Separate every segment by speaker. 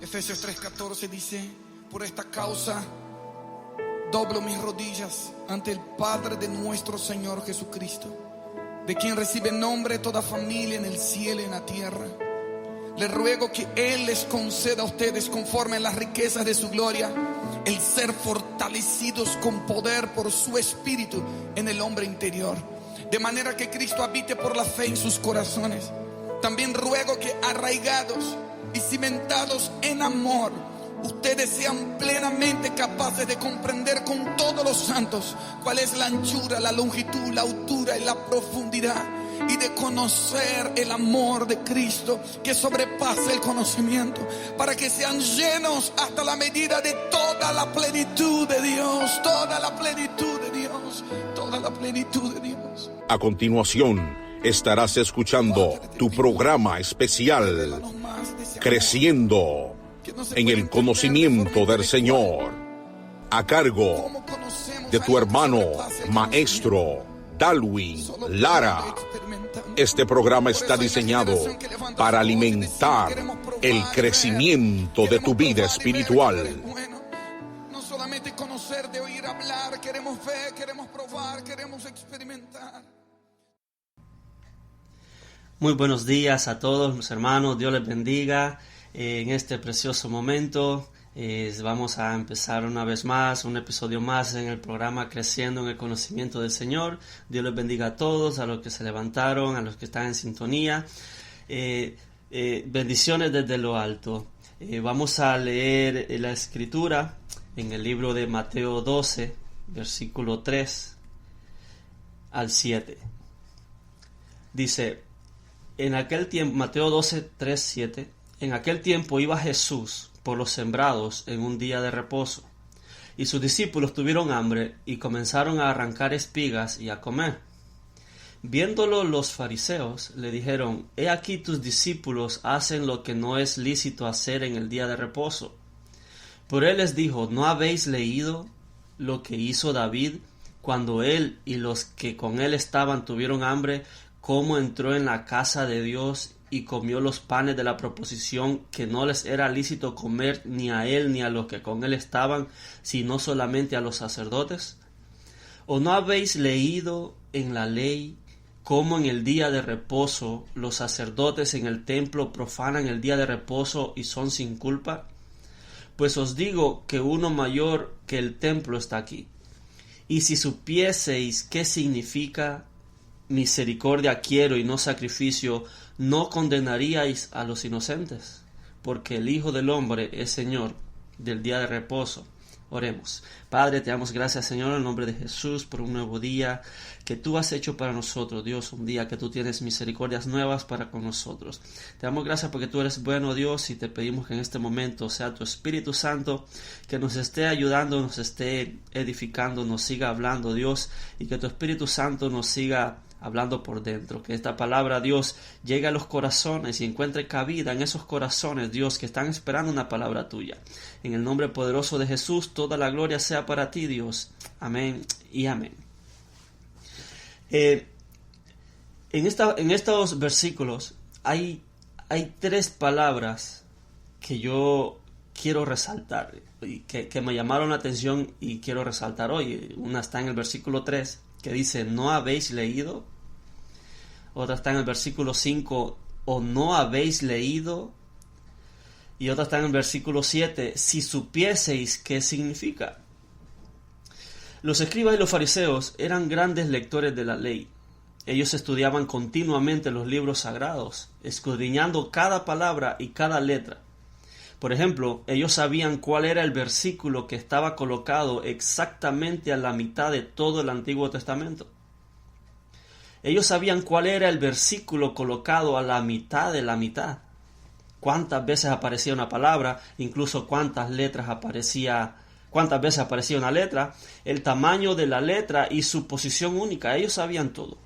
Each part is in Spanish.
Speaker 1: Efesios 3:14 dice: por esta causa doblo mis rodillas ante el Padre de nuestro Señor Jesucristo, de quien recibe nombre toda familia en el cielo y en la tierra. Le ruego que Él les conceda a ustedes, conforme a las riquezas de su gloria, el ser fortalecidos con poder por su Espíritu en el hombre interior, de manera que Cristo habite por la fe en sus corazones. También ruego que, arraigados y cimentados en amor, ustedes sean plenamente capaces de comprender con todos los santos cuál es la anchura, la longitud, la altura y la profundidad, y de conocer el amor de Cristo que sobrepasa el conocimiento, para que sean llenos hasta la medida de toda la plenitud de Dios, toda la plenitud de Dios, toda la plenitud de Dios.
Speaker 2: A continuación estarás escuchando tu programa especial, Creciendo en el Conocimiento del Señor, a cargo de tu hermano maestro Dalwin Lara. Este programa está diseñado para alimentar el crecimiento de tu vida espiritual.
Speaker 1: No solamente conocer, de oír hablar, queremos ver, queremos probar, queremos experimentar.
Speaker 3: Muy buenos días a todos mis hermanos, Dios les bendiga. En este precioso momento vamos a empezar una vez más, un episodio más en el programa Creciendo en el Conocimiento del Señor. Dios les bendiga a todos, a los que se levantaron, a los que están en sintonía. Bendiciones desde lo alto. Vamos a leer la escritura en el libro de Mateo 12, versículo 3 al 7. Dice, en aquel tiempo, Mateo 12, 3, 7, en aquel tiempo iba Jesús por los sembrados en un día de reposo, y sus discípulos tuvieron hambre y comenzaron a arrancar espigas y a comer. Viéndolo los fariseos le dijeron: He aquí tus discípulos hacen lo que no es lícito hacer en el día de reposo. Pero él les dijo: ¿No habéis leído lo que hizo David cuando él y los que con él estaban tuvieron hambre, cómo entró en la casa de Dios y comió los panes de la proposición, que no les era lícito comer ni a él ni a los que con él estaban, sino solamente a los sacerdotes? ¿O no habéis leído en la ley cómo en el día de reposo los sacerdotes en el templo profanan el día de reposo y son sin culpa? Pues os digo que uno mayor que el templo está aquí. Y si supieseis qué significa misericordia quiero y no sacrificio, no condenaríais a los inocentes, porque el Hijo del Hombre es Señor del día de reposo. Oremos. Padre, te damos gracias, Señor, en nombre de Jesús, por un nuevo día que tú has hecho para nosotros, Dios, un día que tú tienes misericordias nuevas para con nosotros. Te damos gracias porque tú eres bueno, Dios, y te pedimos que en este momento sea tu Espíritu Santo que nos esté ayudando, nos esté edificando, nos siga hablando, Dios, y que tu Espíritu Santo nos siga hablando por dentro, que esta palabra, Dios, llegue a los corazones y encuentre cabida en esos corazones, Dios, que están esperando una palabra tuya. En el nombre poderoso de Jesús, toda la gloria sea para ti, Dios. Amén y amén. En estos versículos hay tres palabras que yo quiero resaltar, que me llamaron la atención y quiero resaltar hoy. Una está en el versículo 3, que dice: ¿no habéis leído? Otra está en el versículo 5, ¿o no habéis leído? Y otra está en el versículo 7, si supieseis qué significa. Los escribas y los fariseos eran grandes lectores de la ley. Ellos estudiaban continuamente los libros sagrados, escudriñando cada palabra y cada letra. Por ejemplo, ellos sabían cuál era el versículo que estaba colocado exactamente a la mitad de todo el Antiguo Testamento. Ellos sabían cuál era el versículo colocado a la mitad de la mitad. Cuántas veces aparecía una palabra, incluso cuántas veces aparecía una letra, el tamaño de la letra y su posición única. Ellos sabían todo.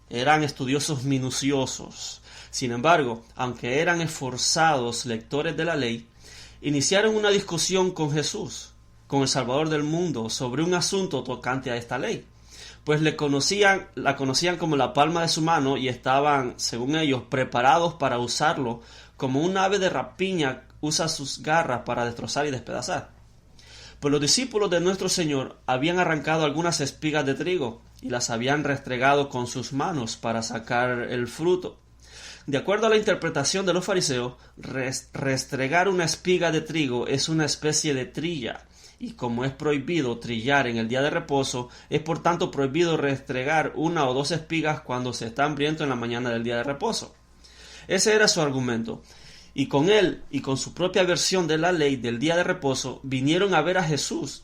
Speaker 3: Eran estudiosos minuciosos. Sin embargo, aunque eran esforzados lectores de la ley, iniciaron una discusión con Jesús, con el Salvador del mundo, sobre un asunto tocante a esta ley. Pues la conocían como la palma de su mano y estaban, según ellos, preparados para usarlo como un ave de rapiña usa sus garras para destrozar y despedazar. Pues los discípulos de nuestro Señor habían arrancado algunas espigas de trigo y las habían restregado con sus manos para sacar el fruto. De acuerdo a la interpretación de los fariseos, restregar una espiga de trigo es una especie de trilla, y como es prohibido trillar en el día de reposo, es por tanto prohibido restregar una o dos espigas cuando se está hambriento en la mañana del día de reposo. Ese era su argumento. Y con él y con su propia versión de la ley del día de reposo vinieron a ver a Jesús.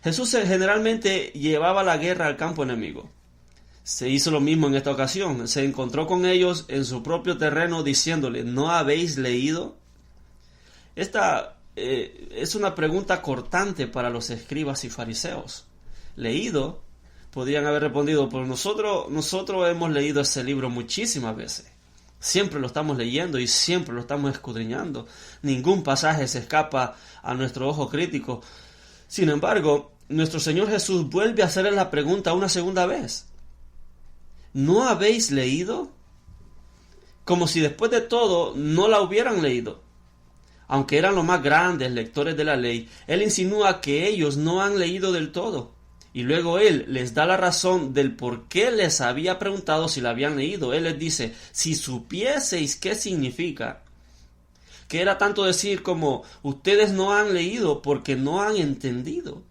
Speaker 3: Jesús generalmente llevaba la guerra al campo enemigo. Se hizo lo mismo en esta ocasión. Se encontró con ellos en su propio terreno diciéndole: ¿no habéis leído? Esta es una pregunta cortante para los escribas y fariseos. ¿Leído? Podrían haber respondido: pues nosotros hemos leído ese libro muchísimas veces. Siempre lo estamos leyendo y siempre lo estamos escudriñando. Ningún pasaje se escapa a nuestro ojo crítico. Sin embargo, nuestro Señor Jesús vuelve a hacerles la pregunta una segunda vez. ¿No habéis leído? Como si después de todo no la hubieran leído. Aunque eran los más grandes lectores de la ley, Él insinúa que ellos no han leído del todo. Y luego Él les da la razón del por qué les había preguntado si la habían leído. Él les dice: si supieseis qué significa, que era tanto decir como: ustedes no han leído porque no han entendido.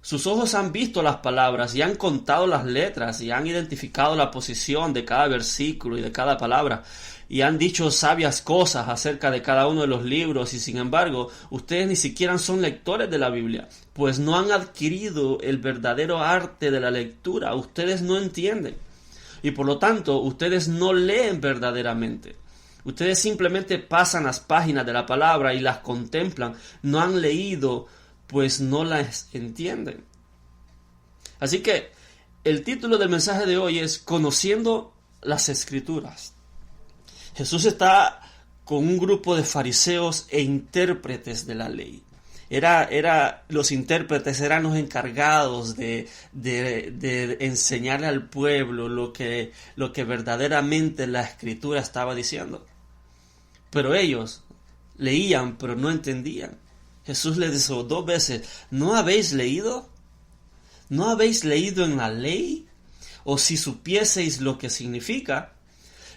Speaker 3: Sus ojos han visto las palabras y han contado las letras y han identificado la posición de cada versículo y de cada palabra. Y han dicho sabias cosas acerca de cada uno de los libros, y sin embargo, ustedes ni siquiera son lectores de la Biblia, pues no han adquirido el verdadero arte de la lectura. Ustedes no entienden, y por lo tanto, ustedes no leen verdaderamente. Ustedes simplemente pasan las páginas de la palabra y las contemplan. No han leído, pues no las entienden. Así que, el título del mensaje de hoy es Conociendo las Escrituras. Jesús está con un grupo de fariseos e intérpretes de la ley. Los intérpretes eran los encargados de enseñarle al pueblo lo que verdaderamente la Escritura estaba diciendo. Pero ellos leían, pero no entendían. Jesús les dijo 2 veces: ¿no habéis leído? ¿No habéis leído en la ley? O si supieseis lo que significa.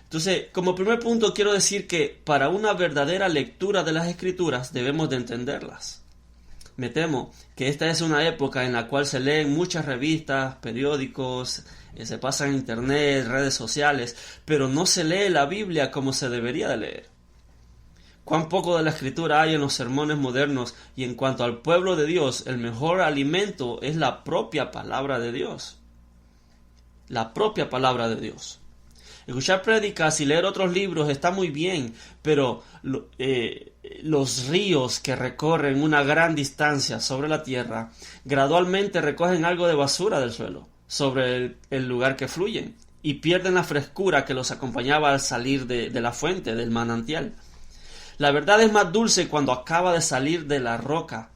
Speaker 3: Entonces, como primer punto quiero decir que para una verdadera lectura de las Escrituras debemos de entenderlas. Me temo que esta es una época en la cual se leen muchas revistas, periódicos, se pasa en internet, redes sociales, pero no se lee la Biblia como se debería de leer. Cuán poco de la Escritura hay en los sermones modernos, y en cuanto al pueblo de Dios, el mejor alimento es la propia palabra de Dios. La propia palabra de Dios. Escuchar prédicas y leer otros libros está muy bien, pero los ríos que recorren una gran distancia sobre la tierra gradualmente recogen algo de basura del suelo sobre el lugar que fluyen y pierden la frescura que los acompañaba al salir de la fuente, del manantial. La verdad es más dulce cuando acaba de salir de la roca,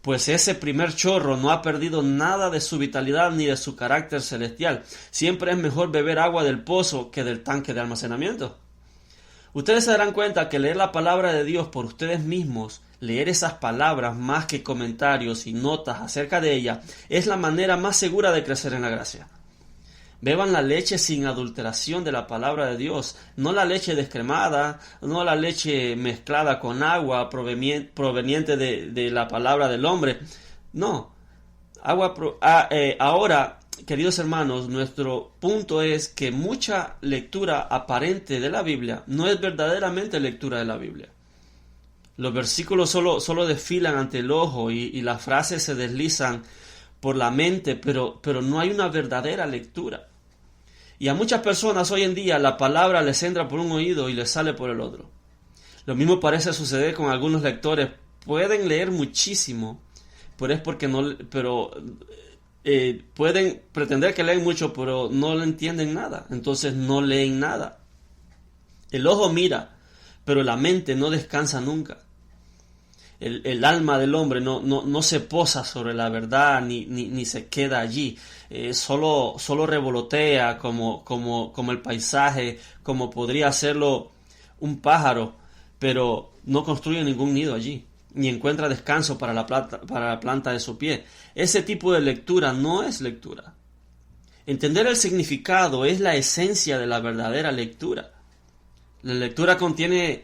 Speaker 3: pues ese primer chorro no ha perdido nada de su vitalidad ni de su carácter celestial. Siempre es mejor beber agua del pozo que del tanque de almacenamiento. Ustedes se darán cuenta que leer la palabra de Dios por ustedes mismos, leer esas palabras más que comentarios y notas acerca de ella, es la manera más segura de crecer en la gracia. Beban la leche sin adulteración de la palabra de Dios, no la leche descremada, no la leche mezclada con agua proveniente de la palabra del hombre. No. Ahora, queridos hermanos, nuestro punto es que mucha lectura aparente de la Biblia no es verdaderamente lectura de la Biblia. Los versículos solo desfilan ante el ojo y las frases se deslizan por la mente, pero no hay una verdadera lectura. Y a muchas personas hoy en día la palabra les entra por un oído y les sale por el otro. Lo mismo parece suceder con algunos lectores. Pueden leer muchísimo, pueden pretender que leen mucho, pero no le entienden nada. Entonces no leen nada. El ojo mira, pero la mente no descansa nunca. El alma del hombre no se posa sobre la verdad ni se queda allí. Solo revolotea como el paisaje, como podría hacerlo un pájaro. pero no construye ningún nido allí, ni encuentra descanso para la planta de su pie. Ese tipo de lectura no es lectura. Entender el significado es la esencia de la verdadera lectura. La lectura contiene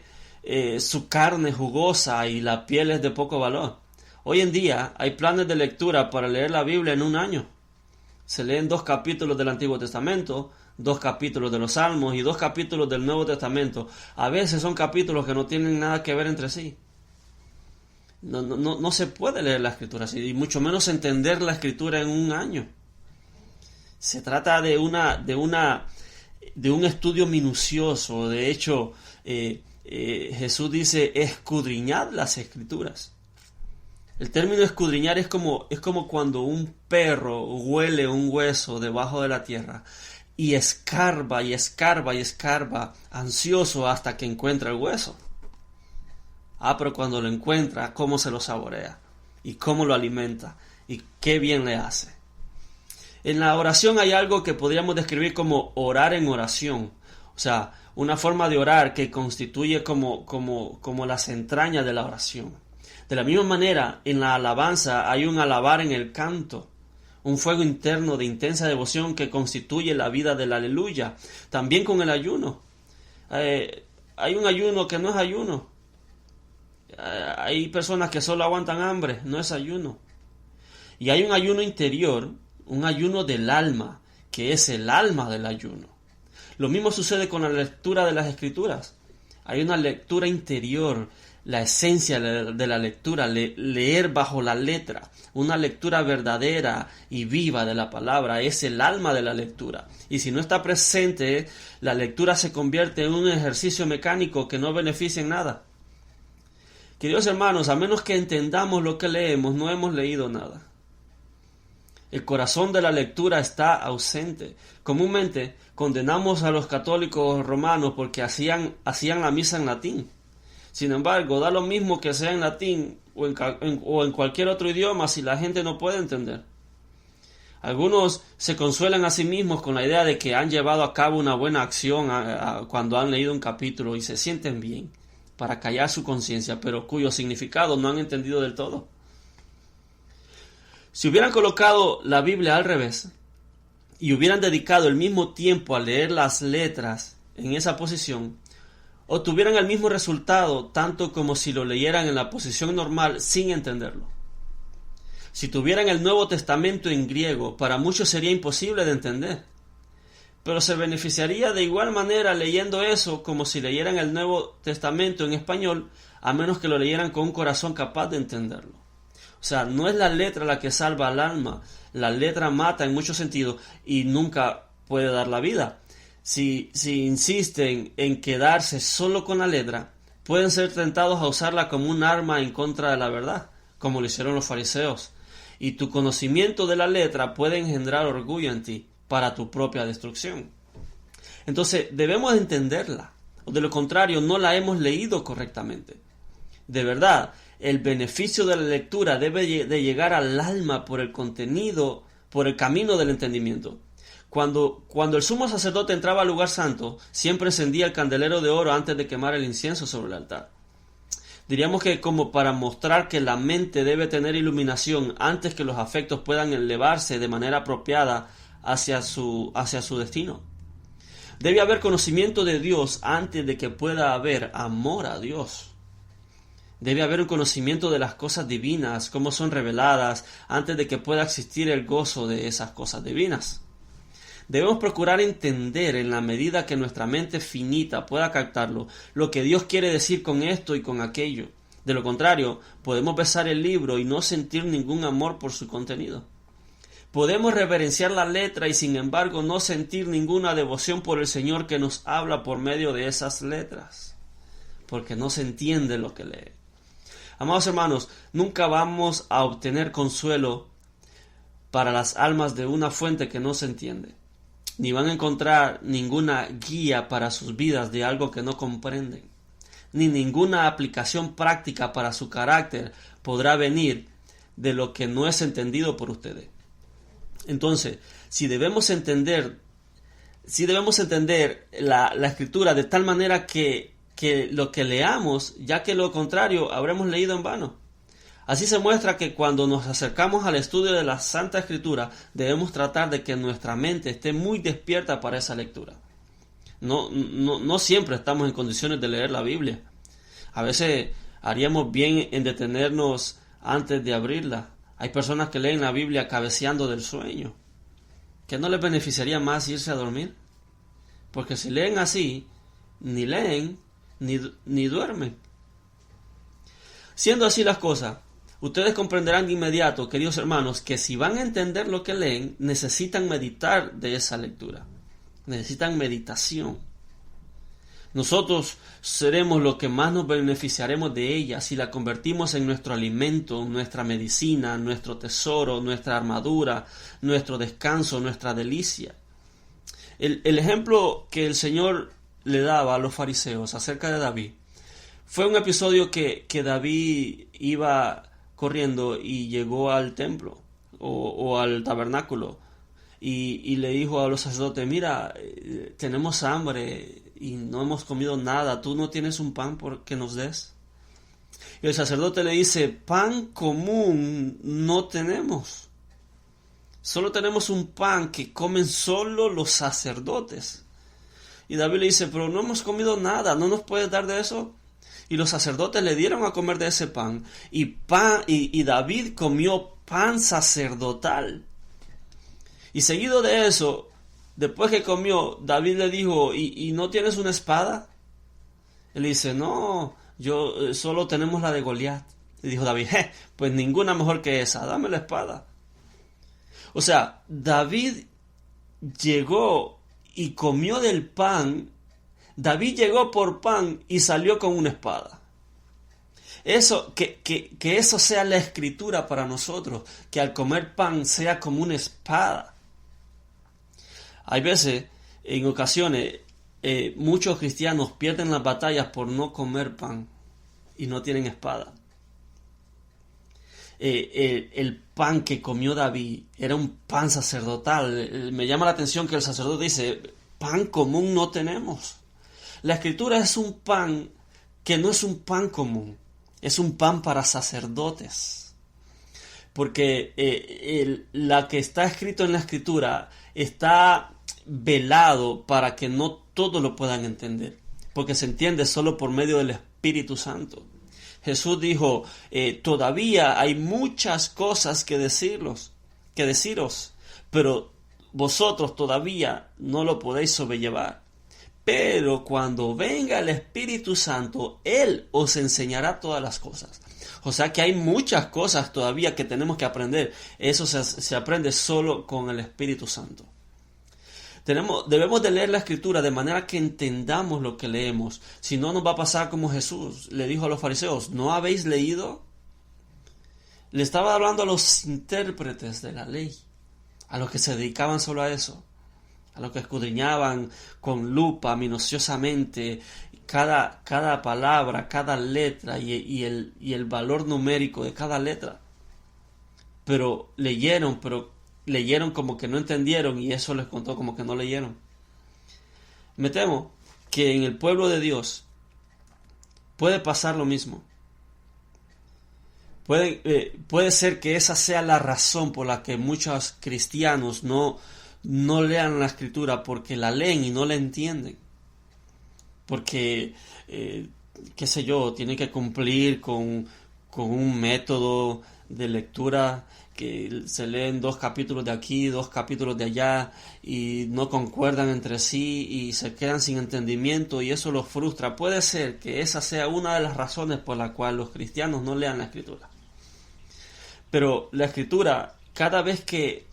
Speaker 3: su carne jugosa y la piel es de poco valor. Hoy en día hay planes de lectura para leer la Biblia en un año. Se leen 2 capítulos del Antiguo Testamento, 2 capítulos de los Salmos y 2 capítulos del Nuevo Testamento. A veces son capítulos que no tienen nada que ver entre sí. No se puede leer la Escritura así, y mucho menos entender la Escritura en un año. Se trata de un estudio minucioso. De hecho, Jesús dice, escudriñad las Escrituras. El término escudriñar es como cuando un perro huele un hueso debajo de la tierra y escarba y escarba y escarba, ansioso hasta que encuentra el hueso. Pero cuando lo encuentra, cómo se lo saborea y cómo lo alimenta y qué bien le hace. En la oración hay algo que podríamos describir como orar en oración. O sea, una forma de orar que constituye como las entrañas de la oración. De la misma manera, en la alabanza hay un alabar en el canto, un fuego interno de intensa devoción que constituye la vida del aleluya. También con el ayuno. Hay un ayuno que no es ayuno. Hay personas que solo aguantan hambre, no es ayuno. Y hay un ayuno interior, un ayuno del alma, que es el alma del ayuno. Lo mismo sucede con la lectura de las Escrituras. Hay una lectura interior, la esencia de la lectura, leer bajo la letra, una lectura verdadera y viva de la palabra, es el alma de la lectura. Y si no está presente, la lectura se convierte en un ejercicio mecánico que no beneficia en nada. Queridos hermanos, a menos que entendamos lo que leemos, no hemos leído nada. El corazón de la lectura está ausente. Comúnmente condenamos a los católicos romanos porque hacían la misa en latín. Sin embargo, da lo mismo que sea en latín o en cualquier otro idioma si la gente no puede entender. Algunos se consuelan a sí mismos con la idea de que han llevado a cabo una buena acción cuando han leído un capítulo y se sienten bien para callar su conciencia, pero cuyo significado no han entendido del todo. Si hubieran colocado la Biblia al revés y hubieran dedicado el mismo tiempo a leer las letras en esa posición, obtuvieran el mismo resultado tanto como si lo leyeran en la posición normal sin entenderlo. Si tuvieran el Nuevo Testamento en griego, para muchos sería imposible de entender, pero se beneficiaría de igual manera leyendo eso como si leyeran el Nuevo Testamento en español, a menos que lo leyeran con un corazón capaz de entenderlo. O sea, no es la letra la que salva al alma, la letra mata en muchos sentidos y nunca puede dar la vida. Si insisten en quedarse solo con la letra, pueden ser tentados a usarla como un arma en contra de la verdad, como lo hicieron los fariseos. Y tu conocimiento de la letra puede engendrar orgullo en ti para tu propia destrucción. Entonces, debemos entenderla, o de lo contrario, no la hemos leído correctamente. De verdad, el beneficio de la lectura debe de llegar al alma por el contenido, por el camino del entendimiento. Cuando el sumo sacerdote entraba al lugar santo, siempre encendía el candelero de oro antes de quemar el incienso sobre el altar. Diríamos que como para mostrar que la mente debe tener iluminación antes que los afectos puedan elevarse de manera apropiada hacia su destino. Debe haber conocimiento de Dios antes de que pueda haber amor a Dios. Debe haber un conocimiento de las cosas divinas, cómo son reveladas, antes de que pueda existir el gozo de esas cosas divinas. Debemos procurar entender, en la medida que nuestra mente finita pueda captarlo, lo que Dios quiere decir con esto y con aquello. De lo contrario, podemos besar el libro y no sentir ningún amor por su contenido. Podemos reverenciar la letra y sin embargo no sentir ninguna devoción por el Señor que nos habla por medio de esas letras, porque no se entiende lo que lee. Amados hermanos, nunca vamos a obtener consuelo para las almas de una fuente que no se entiende, ni van a encontrar ninguna guía para sus vidas de algo que no comprenden, ni ninguna aplicación práctica para su carácter podrá venir de lo que no es entendido por ustedes. Entonces, si debemos entender la Escritura de tal manera que que lo que leamos, ya que lo contrario habremos leído en vano. Así se muestra que cuando nos acercamos al estudio de la Santa Escritura, debemos tratar de que nuestra mente esté muy despierta para esa lectura. No siempre estamos en condiciones de leer la Biblia. A veces haríamos bien en detenernos antes de abrirla. Hay personas que leen la Biblia cabeceando del sueño. ¿Qué no les beneficiaría más irse a dormir? Porque si leen así, ni leen, ni duermen. Siendo así las cosas, ustedes comprenderán de inmediato, queridos hermanos, que si van a entender lo que leen, necesitan meditar de esa lectura. Necesitan meditación. Nosotros seremos los que más nos beneficiaremos de ella si la convertimos en nuestro alimento, nuestra medicina, nuestro tesoro, nuestra armadura, nuestro descanso, nuestra delicia. El ejemplo que el Señor le daba a los fariseos acerca de David fue un episodio que David iba corriendo y llegó al templo o al tabernáculo y le dijo a los sacerdotes: mira, tenemos hambre y no hemos comido nada, ¿tú no tienes un pan que nos des? Y el sacerdote le dice: pan común no tenemos, solo tenemos un pan que comen solo los sacerdotes. Y David le dice: pero no hemos comido nada, ¿no nos puedes dar de eso? Y los sacerdotes le dieron a comer de ese pan, y David comió pan sacerdotal. Y seguido de eso, después que comió, David le dijo: ¿Y no tienes una espada? Él dice: no, yo solo tenemos la de Goliat. Y dijo David: pues ninguna mejor que esa, dame la espada. O sea, David llegó y comió del pan. David llegó por pan y salió con una espada. Eso, que eso sea la escritura para nosotros, que al comer pan sea como una espada. Hay veces, en ocasiones, muchos cristianos pierden las batallas por no comer pan y no tienen espada. El pan que comió David era un pan sacerdotal. Me llama la atención que el sacerdote dice: pan común no tenemos. La escritura es un pan que no es un pan común, es un pan para sacerdotes. Porque la que está escrito en la escritura está velado para que no todos lo puedan entender, porque se entiende solo por medio del Espíritu Santo. Jesús dijo: todavía hay muchas cosas que deciros, pero vosotros todavía no lo podéis sobrellevar. Pero cuando venga el Espíritu Santo, Él os enseñará todas las cosas. O sea que hay muchas cosas todavía que tenemos que aprender. Eso se aprende solo con el Espíritu Santo. Debemos de leer la Escritura de manera que entendamos lo que leemos. Si no, nos va a pasar como Jesús le dijo a los fariseos: ¿no habéis leído? Le estaba hablando a los intérpretes de la ley, a los que se dedicaban solo a eso, a los que escudriñaban con lupa minuciosamente cada palabra, cada letra y el valor numérico de cada letra. Pero leyeron como que no entendieron, y eso les contó como que no leyeron. Me temo que en el pueblo de Dios puede pasar lo mismo. Puede ser que esa sea la razón por la que muchos cristianos no lean la Escritura, porque la leen y no la entienden. Porque, qué sé yo, tienen que cumplir con un método de lectura que se leen 2 capítulos de aquí, 2 capítulos de allá, y no concuerdan entre sí y se quedan sin entendimiento, y eso los frustra. Puede ser que esa sea una de las razones por la cual los cristianos no lean la Escritura. Pero la Escritura, cada vez que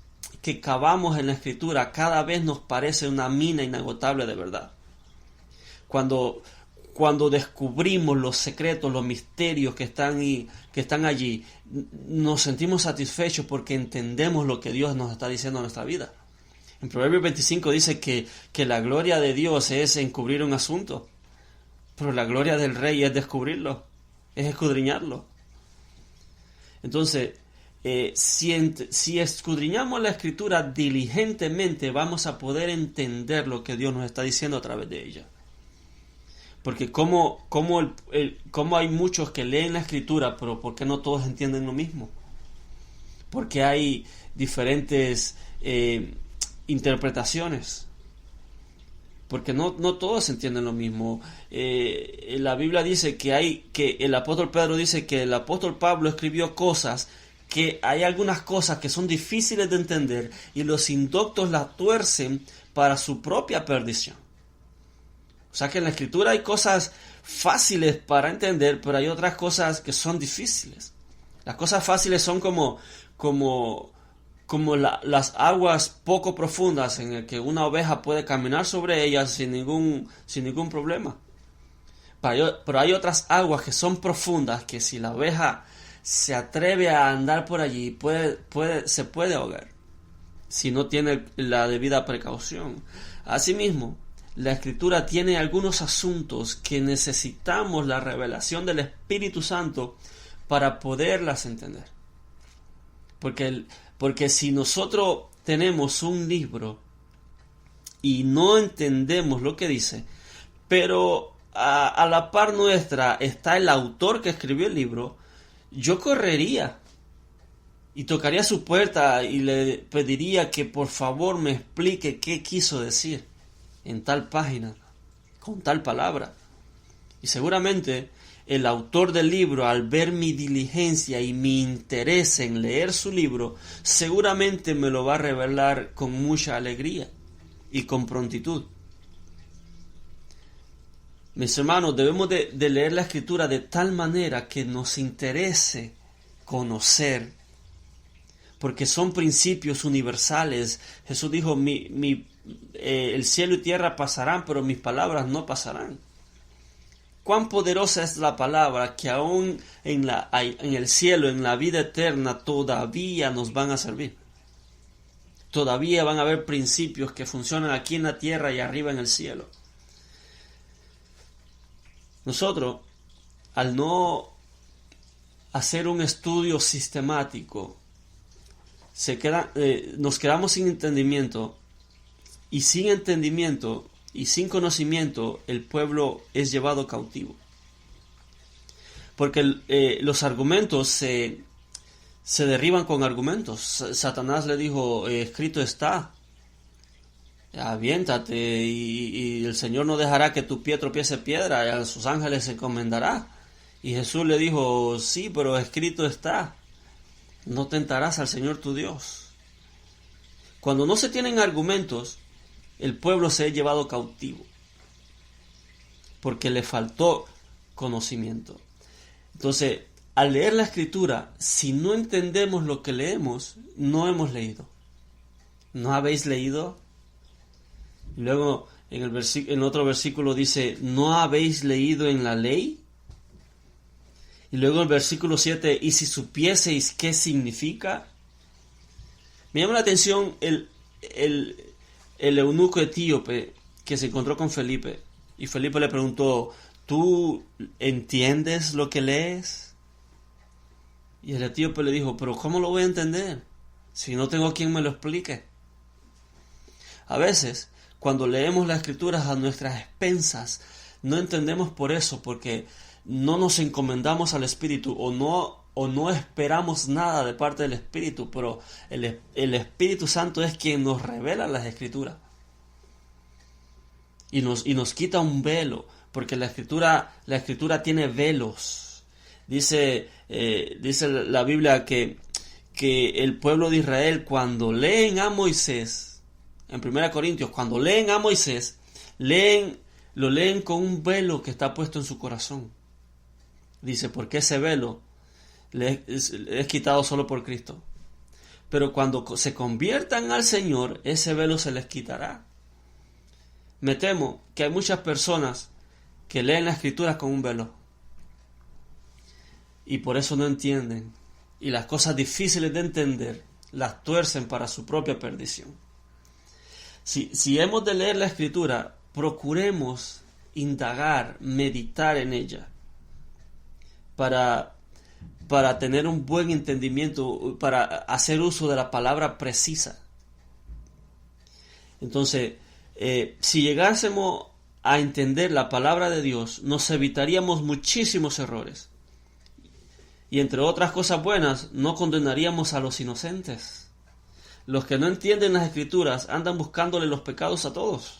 Speaker 3: cavamos en la Escritura, cada vez nos parece una mina inagotable de verdad. Cuando descubrimos los secretos, los misterios que están allí, nos sentimos satisfechos porque entendemos lo que Dios nos está diciendo en nuestra vida. En Proverbios 25 dice que la gloria de Dios es encubrir un asunto, pero la gloria del Rey es descubrirlo, es escudriñarlo. Entonces, si escudriñamos la Escritura diligentemente, vamos a poder entender lo que Dios nos está diciendo a través de ella. Porque cómo hay muchos que leen la Escritura, pero ¿por qué no todos entienden lo mismo? Porque hay diferentes interpretaciones. Porque no todos entienden lo mismo. La Biblia dice que el apóstol Pedro dice que el apóstol Pablo escribió cosas, que hay algunas cosas que son difíciles de entender y los indoctos las tuercen para su propia perdición. O sea que en la Escritura hay cosas fáciles para entender, pero hay otras cosas que son difíciles. Las cosas fáciles son como las aguas poco profundas en el que una oveja puede caminar sobre ellas sin ningún problema. Pero hay otras aguas que son profundas que si la oveja se atreve a andar por allí se puede ahogar si no tiene la debida precaución. Asimismo, la Escritura tiene algunos asuntos que necesitamos la revelación del Espíritu Santo para poderlas entender. Porque si nosotros tenemos un libro y no entendemos lo que dice, pero a la par nuestra está el autor que escribió el libro, yo correría y tocaría su puerta y le pediría que por favor me explique qué quiso decir en tal página, con tal palabra. Y seguramente el autor del libro, al ver mi diligencia y mi interés en leer su libro, seguramente me lo va a revelar con mucha alegría y con prontitud. Mis hermanos, debemos de leer la Escritura de tal manera que nos interese conocer, porque son principios universales. Jesús dijo, el cielo y tierra pasarán, pero mis palabras no pasarán. Cuán poderosa es la palabra que aún en el cielo, en la vida eterna, todavía nos van a servir. Todavía van a haber principios que funcionan aquí en la tierra y arriba en el cielo. Nosotros, al no hacer un estudio sistemático, nos quedamos sin entendimiento, y sin entendimiento y sin conocimiento el pueblo es llevado cautivo. Porque los argumentos se derriban con argumentos. Satanás le dijo, escrito está, aviéntate y el Señor no dejará que tu pie tropiece piedra, y a sus ángeles se encomendará. Y Jesús le dijo, sí, pero escrito está, no tentarás al Señor tu Dios. Cuando no se tienen argumentos, el pueblo se ha llevado cautivo porque le faltó conocimiento. Entonces, al leer la Escritura, si no entendemos lo que leemos, no hemos leído. ¿No habéis leído? Y luego en otro versículo dice, ¿no habéis leído en la ley? Y luego el versículo 7, ¿y si supieseis qué significa? Me llama la atención el eunuco etíope que se encontró con Felipe, y Felipe le preguntó, ¿tú entiendes lo que lees? Y el etíope le dijo, pero ¿cómo lo voy a entender si no tengo quien me lo explique? A veces, cuando leemos las Escrituras a nuestras expensas, no entendemos por eso, porque no nos encomendamos al Espíritu o no esperamos nada de parte del Espíritu, pero el Espíritu Santo es quien nos revela las Escrituras y nos quita un velo, porque la Escritura tiene velos. Dice la Biblia que el pueblo de Israel, cuando leen a Moisés, en 1 Corintios, cuando leen a Moisés, lo leen con un velo que está puesto en su corazón. Dice, porque ese velo es quitado solo por Cristo. Pero cuando se conviertan al Señor, ese velo se les quitará. Me temo que hay muchas personas que leen la Escritura con un velo y por eso no entienden, y las cosas difíciles de entender las tuercen para su propia perdición. Si hemos de leer la Escritura, procuremos indagar, meditar en ella para tener un buen entendimiento, para hacer uso de la palabra precisa. Entonces, si llegásemos a entender la palabra de Dios, nos evitaríamos muchísimos errores. Y entre otras cosas buenas, no condenaríamos a los inocentes. Los que no entienden las Escrituras andan buscándole los pecados a todos.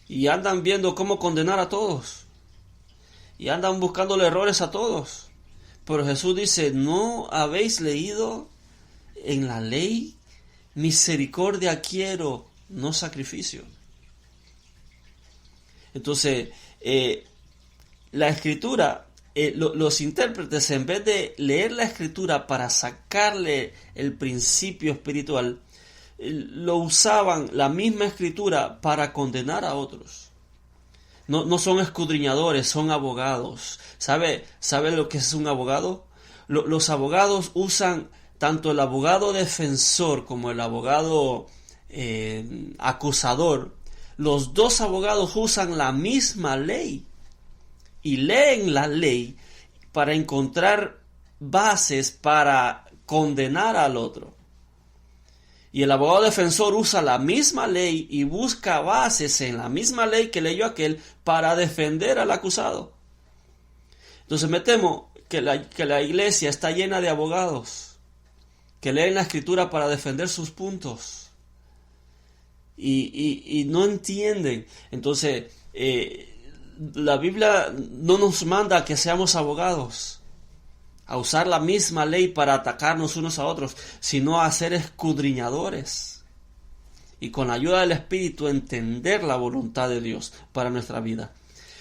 Speaker 3: Y andan viendo cómo condenar a todos. Y andan buscándole errores a todos. Pero Jesús dice, ¿no habéis leído en la ley? Misericordia quiero, no sacrificio. Entonces, la Escritura, los intérpretes, en vez de leer la Escritura para sacarle el principio espiritual, lo usaban la misma Escritura para condenar a otros. No son escudriñadores, son abogados. ¿Sabe lo que es un abogado? Los abogados usan tanto el abogado defensor como el abogado acusador. Los dos abogados usan la misma ley y leen la ley para encontrar bases para condenar al otro. Y el abogado defensor usa la misma ley y busca bases en la misma ley que leyó aquel para defender al acusado. Entonces me temo que la iglesia está llena de abogados que leen la Escritura para defender sus puntos. Y no entienden. Entonces, la Biblia no nos manda a que seamos abogados, a usar la misma ley para atacarnos unos a otros, sino a ser escudriñadores y con la ayuda del Espíritu entender la voluntad de Dios para nuestra vida.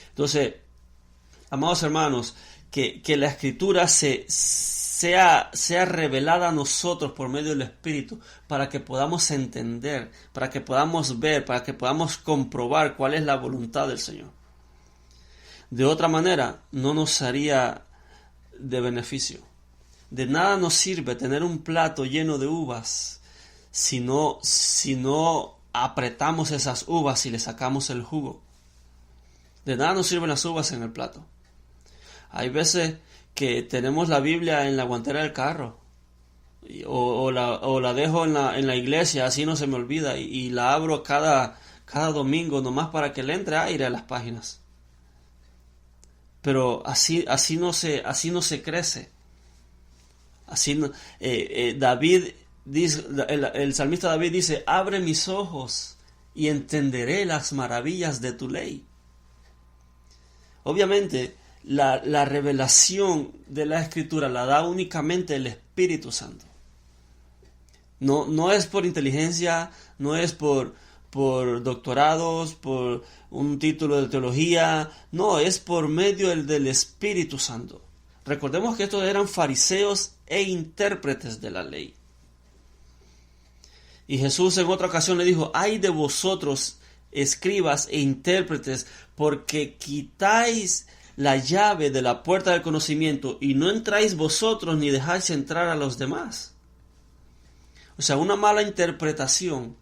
Speaker 3: Entonces, amados hermanos, que la Escritura sea revelada a nosotros por medio del Espíritu, para que podamos entender, para que podamos ver, para que podamos comprobar cuál es la voluntad del Señor. De otra manera, no nos sería de beneficio. De nada nos sirve tener un plato lleno de uvas si no apretamos esas uvas y le sacamos el jugo. De nada nos sirven las uvas en el plato. Hay veces que tenemos la Biblia en la guantera del carro o la dejo en la iglesia, así no se me olvida, y la abro cada domingo nomás para que le entre aire a las páginas. Pero así no se crece. Así no, David dice, el salmista David dice, abre mis ojos y entenderé las maravillas de tu ley. Obviamente, la revelación de la Escritura la da únicamente el Espíritu Santo. No es por inteligencia, no es por doctorados, por un título de teología, no, es por medio del Espíritu Santo. Recordemos que estos eran fariseos e intérpretes de la ley. Y Jesús en otra ocasión le dijo, ay de vosotros, escribas e intérpretes, porque quitáis la llave de la puerta del conocimiento y no entráis vosotros ni dejáis entrar a los demás. O sea, una mala interpretación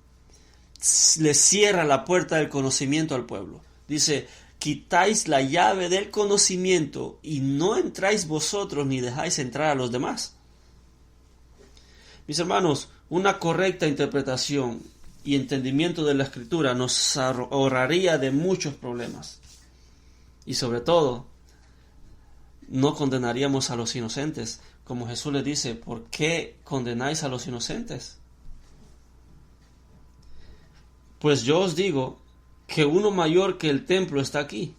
Speaker 3: le cierra la puerta del conocimiento al pueblo. Dice, quitáis la llave del conocimiento y no entráis vosotros ni dejáis entrar a los demás. Mis hermanos, una correcta interpretación y entendimiento de la Escritura nos ahorraría de muchos problemas. Y sobre todo, no condenaríamos a los inocentes. Como Jesús les dice, ¿por qué condenáis a los inocentes? Pues yo os digo que uno mayor que el templo está aquí.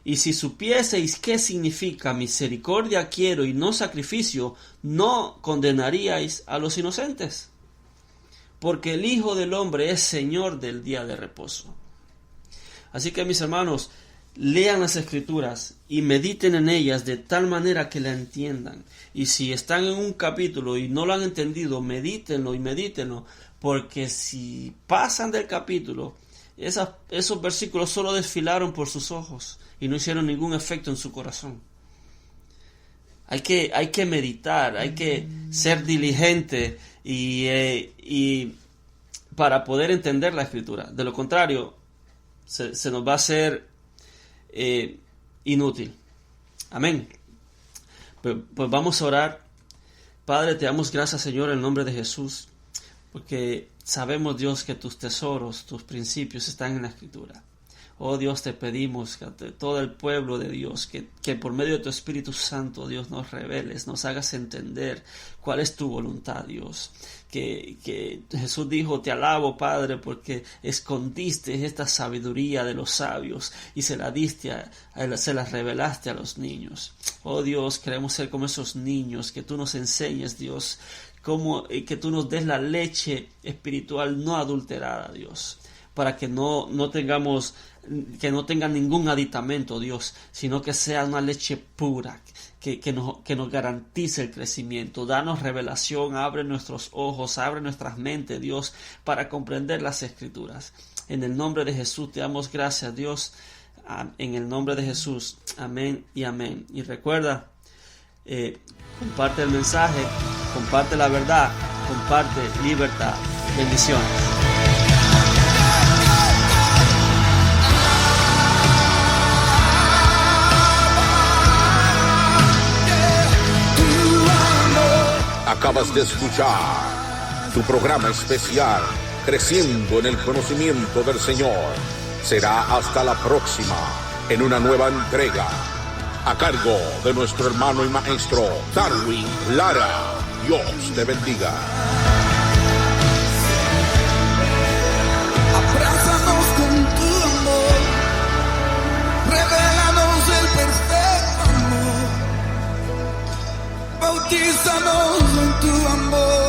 Speaker 3: Y si supieseis qué significa misericordia quiero y no sacrificio, no condenaríais a los inocentes. Porque el Hijo del Hombre es Señor del día de reposo. Así que mis hermanos, lean las Escrituras y mediten en ellas de tal manera que la entiendan. Y si están en un capítulo y no lo han entendido, medítenlo, porque si pasan del capítulo, esos versículos solo desfilaron por sus ojos y no hicieron ningún efecto en su corazón. Hay que meditar, hay que ser diligente y para poder entender la Escritura. De lo contrario, se nos va a hacer inútil. Amén. Pues vamos a orar. Padre, te damos gracias, Señor, en el nombre de Jesús, porque sabemos, Dios, que tus tesoros, tus principios están en la Escritura. Oh Dios, te pedimos que ante todo el pueblo de Dios, que por medio de tu Espíritu Santo, Dios, nos reveles, nos hagas entender cuál es tu voluntad, Dios. Que Jesús dijo, te alabo, Padre, porque escondiste esta sabiduría de los sabios y se la revelaste a los niños. Oh Dios, queremos ser como esos niños, que tú nos enseñes, Dios, que tú nos des la leche espiritual no adulterada, Dios, para que no tenga ningún aditamento, Dios, sino que sea una leche pura, que nos garantice el crecimiento. Danos revelación, abre nuestros ojos, abre nuestras mentes, Dios, para comprender las Escrituras. En el nombre de Jesús te damos gracias, Dios, en el nombre de Jesús, amén y amén. Y recuerda, comparte el mensaje, comparte la verdad, comparte libertad. Bendiciones.
Speaker 2: Acabas de escuchar tu programa especial, Creciendo en el Conocimiento del Señor. Será hasta la próxima, en una nueva entrega, a cargo de nuestro hermano y maestro Darwin Lara. Dios te bendiga.
Speaker 1: Abrázanos con tu amor, revélanos el perfecto amor, bautízanos en tu amor.